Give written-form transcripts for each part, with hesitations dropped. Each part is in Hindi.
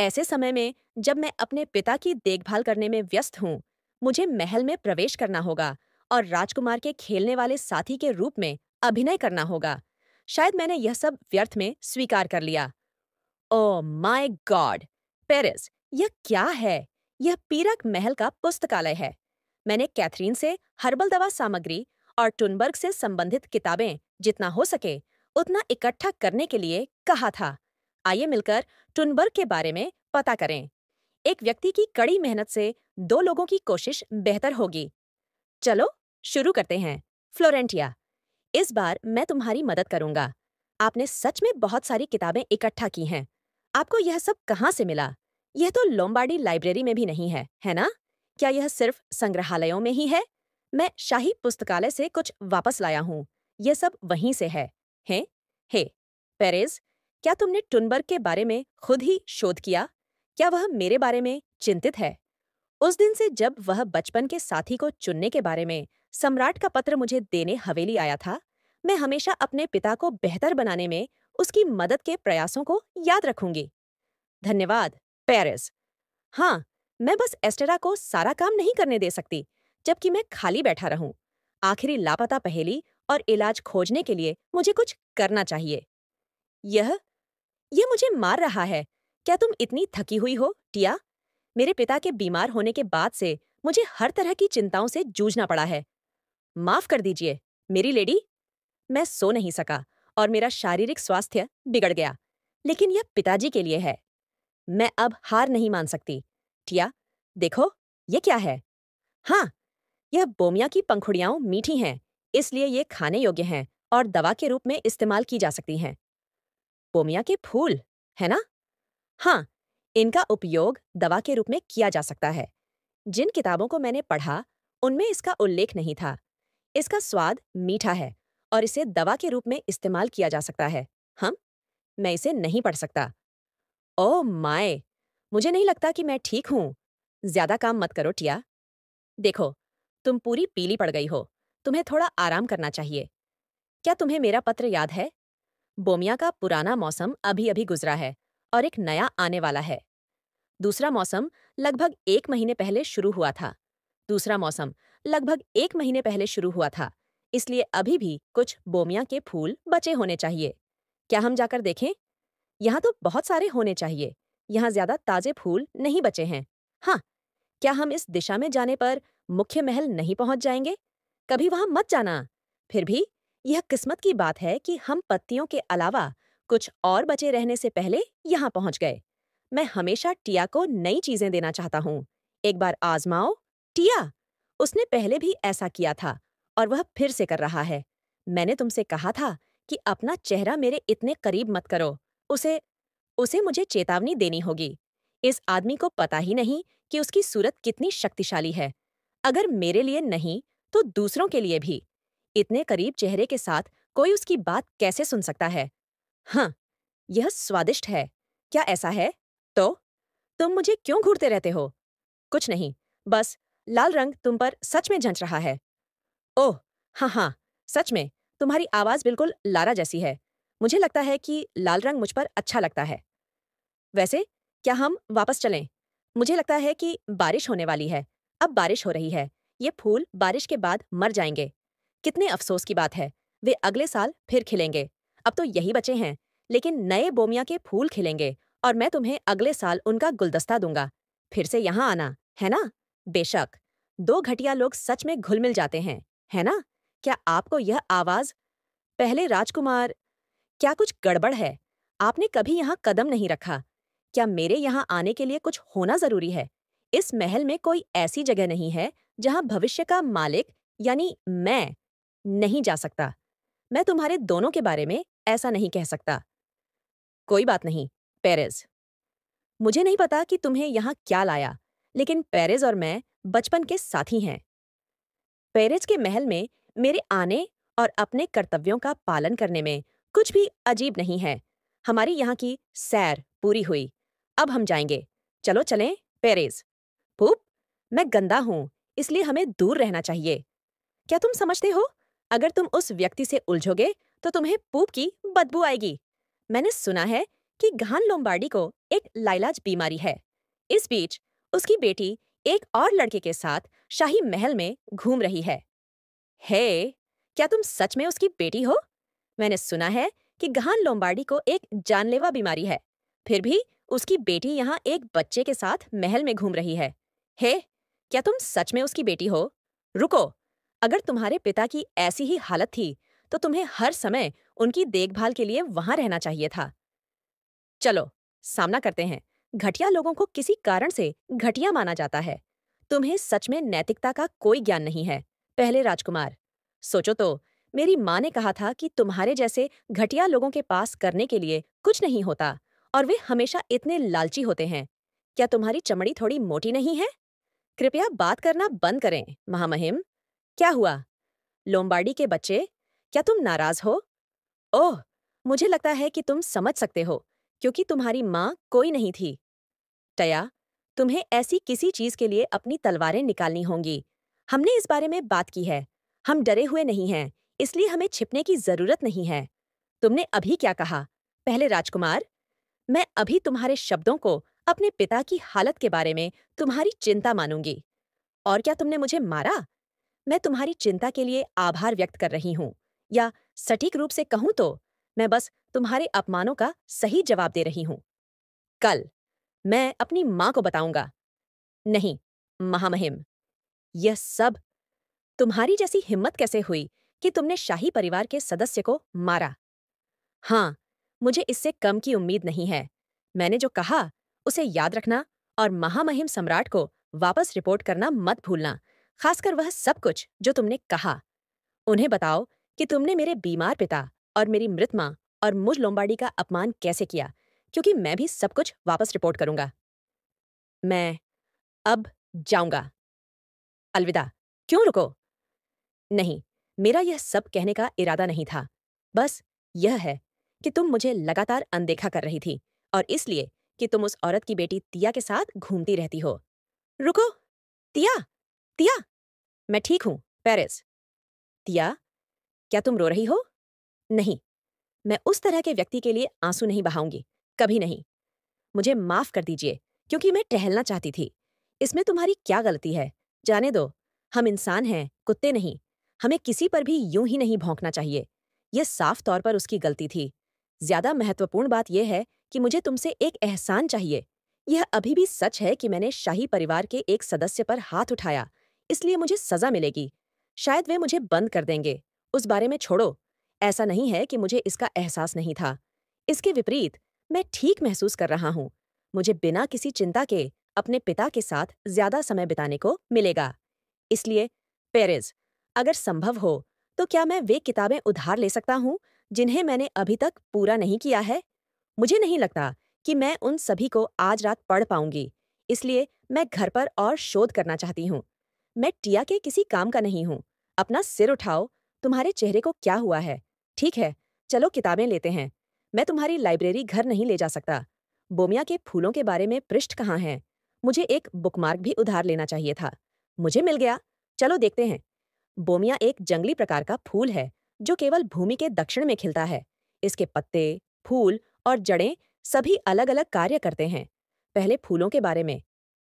ऐसे समय में जब मैं अपने पिता की देखभाल करने में व्यस्त हूँ, मुझे महल में प्रवेश करना होगा और राजकुमार के खेलने वाले साथी के रूप में अभिनय करना होगा। शायद मैंने यह सब व्यर्थ में स्वीकार कर लिया। Oh my God! पेरिस, यह क्या है? यह पीरक महल का पुस्तकालय है। मैंने कैथरीन से हर्बल दवा सामग्री और टुनबर्ग से संबंधित किताबें जितना हो सके उतना इकट्ठा करने के लिए कहा था। आइए मिलकर टुनबर्ग के बारे में पता करें। एक व्यक्ति की कड़ी मेहनत से दो लोगों की कोशिश बेहतर होगी। चलो शुरू करते हैं। फ्लोरेंटिया, इस बार मैं तुम्हारी मदद करूंगा। आपने सच में बहुत सारी किताबें इकट्ठा की हैं। आपको यह सब कहाँ से मिला? यह तो लोम्बार्डी लाइब्रेरी में भी नहीं है, है ना? क्या यह सिर्फ संग्रहालयों में ही है? मैं शाही पुस्तकालय से कुछ वापस लाया हूँ। यह सब वहीं से है। हैं? हे, पेरेज, क्या तुमने टुनबर्ग के बारे में खुद ही शोध किया? क्या वह मेरे बारे में चिंतित है? उस दिन से जब वह बचपन के साथी को चुनने के बारे में सम्राट का पत्र मुझे देने हवेली आया था, मैं हमेशा अपने पिता को बेहतर बनाने में उसकी मदद के प्रयासों को याद रखूंगी। धन्यवाद, पेरिस। हाँ, मैं बस एस्टेरा को सारा काम नहीं करने दे सकती, जबकि मैं खाली बैठा रहूं। आखिरी लापता पहेली और इलाज खोजने के लिए मुझे कुछ करना चाहिए। यह यह मुझे मार रहा है। क्या तुम इतनी थकी हुई हो, टिया? मेरे पिता के बीमार होने के बाद से मुझे हर तरह की चिंताओं से जूझना पड़ा है। माफ कर दीजिए, मेरी लेडी। मैं सो नहीं सका और मेरा शारीरिक स्वास्थ्य बिगड़ गया, लेकिन यह पिताजी के लिए है। मैं अब हार नहीं मान सकती। टिया, देखो, ये क्या है? हाँ, यह बोमिया की पंखुड़ियाँ मीठी हैं, इसलिए ये खाने योग्य हैं और दवा के रूप में इस्तेमाल की जा सकती हैं। बोमिया के फूल, है ना? हाँ, इनका उपयोग दवा के रूप में किया जा सकता है। जिन किताबों को मैंने पढ़ा, उनमें इसका उल्लेख नहीं था। इसका स्वाद मीठा है और इसे दवा के रूप में इस्तेमाल किया जा सकता है। हम मैं इसे नहीं पढ़ सकता। Oh my! मुझे नहीं लगता कि मैं ठीक हूँ। ज्यादा काम मत करो, टिया। देखो, तुम पूरी पीली पड़ गई हो। तुम्हें थोड़ा आराम करना चाहिए। क्या तुम्हें मेरा पत्र याद है? बोमिया का पुराना मौसम अभी-अभी गुजरा है और एक नया आने वाला है। दूसरा मौसम लगभग 1 महीने पहले शुरू हुआ था। दूसरा मौसम लगभग 1 महीने पहले शुरू हुआ था, इसलिए अभी भी कुछ बोमिया के फूल बचे होने चाहिए। क्या हम जाकर देखें? यहाँ तो बहुत सारे होने चाहिए। यहाँ ज्यादा ताजे फूल नहीं बचे हैं। हाँ, क्या हम इस दिशा में जाने पर मुख्य महल नहीं पहुंच जाएंगे? कभी वहां मत जाना। फिर भी यह किस्मत की बात है कि हम पत्तियों के अलावा कुछ और बचे रहने से पहले यहाँ पहुंच गए। मैं हमेशा टिया को नई चीजें देना चाहता हूँ। एक बार आजमाओ, टिया। उसने पहले भी ऐसा किया था और वह फिर से कर रहा है। मैंने तुमसे कहा था कि अपना चेहरा मेरे इतने करीब मत करो। उसे उसे मुझे चेतावनी देनी होगी। इस आदमी को पता ही नहीं कि उसकी सूरत कितनी शक्तिशाली है। अगर मेरे लिए नहीं, तो दूसरों के लिए भी। इतने करीब चेहरे के साथ कोई उसकी बात कैसे सुन सकता है? हाँ, यह स्वादिष्ट है। क्या ऐसा है? तो तुम मुझे क्यों घूरते रहते हो? कुछ नहीं, बस लाल रंग तुम पर सच में जंच रहा है। ओह, हाँ हाँ, सच में, तुम्हारी आवाज बिल्कुल लारा जैसी है। मुझे लगता है कि लाल रंग मुझ पर अच्छा लगता है। वैसे, क्या हम वापस चलें? मुझे लगता है कि बारिश होने वाली है। अब बारिश हो रही है। ये फूल बारिश के बाद मर जाएंगे। कितने अफसोस की बात है। वे अगले साल फिर खिलेंगे। अब तो यही बचे हैं, लेकिन नए बोमिया के फूल खिलेंगे और मैं तुम्हें अगले साल उनका गुलदस्ता दूंगा। फिर से यहाँ आना, है ना? बेशक। दो घटिया लोग सच में घुल-मिल जाते हैं, है ना? क्या आपको यह आवाज पहले राजकुमार, क्या कुछ गड़बड़ है? आपने कभी यहाँ कदम नहीं रखा। क्या मेरे यहाँ आने के लिए कुछ होना जरूरी है? इस महल में कोई ऐसी जगह नहीं है जहाँ भविष्य का मालिक यानी मैं नहीं जा सकता। मैं तुम्हारे दोनों के बारे में ऐसा नहीं कह सकता। कोई बात नहीं, पेरेज। मुझे नहीं पता कि तुम्हें यहाँ क्या लाया, लेकिन पेरेज और मैं बचपन के साथी हैं। पेरेज के महल में मेरे आने और अपने कर्तव्यों का पालन करने में कुछ भी अजीब नहीं है। हमारी यहाँ की सैर पूरी हुई। अब हम जाएंगे। चलो चलें, पेरेज। पूप, मैं गंदा हूँ, इसलिए हमें दूर रहना चाहिए। क्या तुम समझते हो? अगर तुम उस व्यक्ति से उलझोगे, तो तुम्हें पूप की बदबू आएगी। मैंने सुना है कि घान लोम्बार्डी को एक लाइलाज बीमारी है। इस बीच उसकी बेटी एक और लड़के के साथ शाही महल में घूम रही है। हे, क्या तुम सच में उसकी बेटी हो? मैंने सुना है कि घान लोम्बार्डी को एक जानलेवा बीमारी है, फिर भी उसकी बेटी यहाँ एक बच्चे के साथ महल में घूम रही है। हे, क्या तुम सच में उसकी बेटी हो? रुको, अगर तुम्हारे पिता की ऐसी ही हालत थी, तो तुम्हें हर समय उनकी देखभाल के लिए वहां रहना चाहिए था। चलो, सामना करते हैं। घटिया लोगों को किसी कारण से घटिया माना जाता है। तुम्हें सच में नैतिकता का कोई ज्ञान नहीं है। पहले राजकुमार, सोचो तो, मेरी माँ ने कहा था कि तुम्हारे जैसे घटिया लोगों के पास करने के लिए कुछ नहीं होता और वे हमेशा इतने लालची होते हैं। क्या तुम्हारी चमड़ी थोड़ी मोटी नहीं है? कृपया बात करना बंद करें, महामहिम। क्या हुआ? लोम्बार्डी के बच्चे, क्या तुम नाराज हो? ओह, मुझे लगता है कि तुम समझ सकते हो, क्योंकि तुम्हारी माँ कोई नहीं थी। टया, तुम्हें ऐसी किसी चीज के लिए अपनी तलवारें निकालनी होंगी। हमने इस बारे में बात की है। हम डरे हुए नहीं हैं, इसलिए हमें छिपने की जरूरत नहीं है। तुमने अभी क्या कहा? पहले राजकुमार, मैं अभी तुम्हारे शब्दों को अपने पिता की हालत के बारे में तुम्हारी चिंता मानूंगी। और क्या तुमने मुझे मारा? मैं तुम्हारी चिंता के लिए आभार व्यक्त कर रही हूँ, या सटीक रूप से कहूँ तो मैं बस तुम्हारे अपमानों का सही जवाब दे रही हूँ। कल मैं अपनी माँ को बताऊंगा। नहीं, महामहिम, यह सब तुम्हारी जैसी हिम्मत कैसे हुई कि तुमने शाही परिवार के सदस्य को मारा? हाँ, मुझे इससे कम की उम्मीद नहीं है। मैंने जो कहा उसे याद रखना और महामहिम सम्राट को वापस रिपोर्ट करना मत भूलना, खासकर वह सब कुछ जो तुमने कहा। उन्हें बताओ कि तुमने मेरे बीमार पिता और मेरी मृत माँ और मुझ लोम्बार्डी का अपमान कैसे किया, क्योंकि मैं भी सब कुछ वापस रिपोर्ट करूंगा। मैं अब जाऊंगा। अलविदा। क्यों रुको? नहीं, मेरा यह सब कहने का इरादा नहीं था। बस यह है कि तुम मुझे लगातार अनदेखा कर रही थी, और इसलिए कि तुम उस औरत की बेटी तिया के साथ घूमती रहती हो। रुको, तिया, तिया, मैं ठीक हूँ, पेरिस। तिया, क्या तुम रो रही हो? नहीं, मैं उस तरह के व्यक्ति के लिए आंसू नहीं बहाऊंगी, कभी नहीं। मुझे माफ कर दीजिए, क्योंकि मैं टहलना चाहती थी। इसमें तुम्हारी क्या गलती है? जाने दो, हम इंसान हैं, कुत्ते नहीं। हमें किसी पर भी यूं ही नहीं भौंकना चाहिए। यह साफ तौर पर उसकी गलती थी। ज्यादा महत्वपूर्ण बात यह है कि मुझे तुमसे एक एहसान चाहिए। यह अभी भी सच है कि मैंने शाही परिवार के एक सदस्य पर हाथ उठाया, इसलिए मुझे सजा मिलेगी। शायद वे मुझे बंद कर देंगे, उस बारे में छोड़ो। ऐसा नहीं है कि मुझे इसका एहसास नहीं था। इसके विपरीत, मैं ठीक महसूस कर रहा हूँ। मुझे बिना किसी चिंता के अपने पिता के साथ ज्यादा समय बिताने को मिलेगा। इसलिए, पेरिस, अगर संभव हो तो क्या मैं वे किताबें उधार ले सकता हूँ जिन्हें मैंने अभी तक पूरा नहीं किया है? मुझे नहीं लगता कि मैं उन सभी को आज रात पढ़ पाऊंगी, इसलिए मैं घर पर और शोध करना चाहती हूँ। मैं टिया के किसी काम का नहीं हूँ। अपना सिर उठाओ, तुम्हारे चेहरे को क्या हुआ है? ठीक है, चलो किताबें लेते हैं। मैं तुम्हारी लाइब्रेरी घर नहीं ले जा सकता। बोमिया के फूलों के बारे में पृष्ठ कहाँ हैं? मुझे एक बुकमार्क भी उधार लेना चाहिए था। मुझे मिल गया। चलो देखते हैं। बोमिया एक जंगली प्रकार का फूल है जो केवल भूमि के दक्षिण में खिलता है। इसके पत्ते, फूल और जड़ें सभी अलग-अलग कार्य करते हैं। पहले फूलों के बारे में।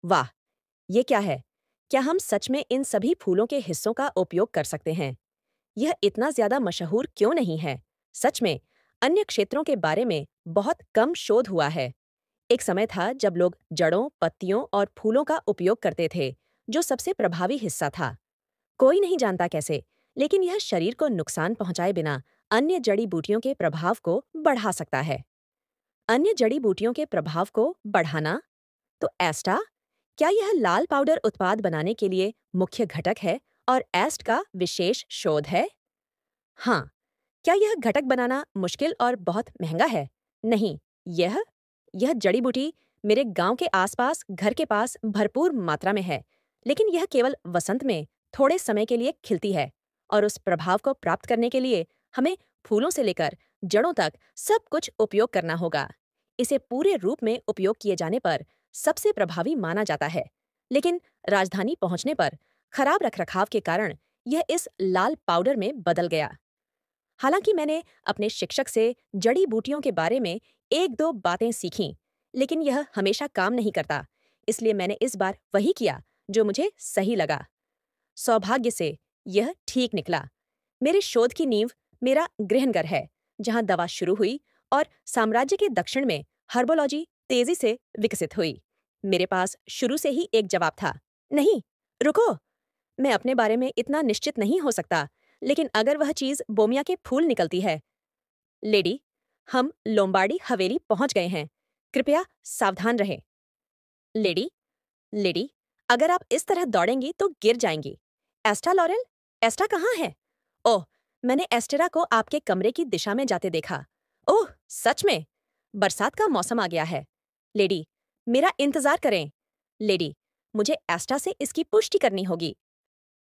वाह, ये क्या है? क्या हम सच में इन सभी फूलों के हिस्सों का उपयोग कर सकते हैं? यह इतना ज्यादा मशहूर क्यों नहीं है? सच में, अन्य क्षेत्रों के बारे में बहुत कम शोध हुआ है। एक समय था जब लोग जड़ों, पत्तियों और फूलों का उपयोग करते थे, जो सबसे प्रभावी हिस्सा था। कोई नहीं जानता कैसे, लेकिन यह शरीर को नुकसान पहुंचाए बिना अन्य जड़ी बूटियों के प्रभाव को बढ़ा सकता है। अन्य जड़ी बूटियों के प्रभाव को बढ़ाना? तो एस्टा? क्या यह लाल पाउडर उत्पाद बनाने के लिए मुख्य घटक है और एस्ट का विशेष शोध है? हाँ। क्या यह घटक बनाना मुश्किल और बहुत महंगा है? नहीं, यह जड़ी बूटी मेरे गांव के आसपास घर के पास भरपूर मात्रा में है, लेकिन यह केवल वसंत में थोड़े समय के लिए खिलती है, और उस प्रभाव को प्राप्त करने के लिए हमें फूलों से लेकर जड़ों तक सब कुछ उपयोग करना होगा। इसे पूरे रूप में उपयोग किए जाने पर सबसे प्रभावी माना जाता है, लेकिन राजधानी पहुंचने पर खराब रखरखाव के कारण यह इस लाल पाउडर में बदल गया। हालांकि मैंने अपने शिक्षक से जड़ी बूटियों के बारे में एक दो बातें सीखीं, लेकिन यह हमेशा काम नहीं करता, इसलिए मैंने इस बार वही किया जो मुझे सही लगा। सौभाग्य से यह ठीक निकला। मेरे शोध की नींव मेरा गृहनगर है, जहाँ दवा शुरू हुई और साम्राज्य के दक्षिण में हर्बोलॉजी तेजी से विकसित हुई। मेरे पास शुरू से ही एक जवाब था, नहीं, रुको, मैं अपने बारे में इतना निश्चित नहीं हो सकता, लेकिन अगर वह चीज बोमिया के फूल निकलती है। लेडी, हम लोम्बार्डी हवेली पहुंच गए हैं, कृपया सावधान रहें। लेडी, लेडी, अगर आप इस तरह दौड़ेंगी तो गिर जाएंगी। एस्टा लॉरेल, एस्टा कहाँ है? ओह, मैंने एस्टेरा को आपके कमरे की दिशा में जाते देखा। ओह, सच में? बरसात का मौसम आ गया है। लेडी, मेरा इंतजार करें। लेडी, मुझे एस्टा से इसकी पुष्टि करनी होगी।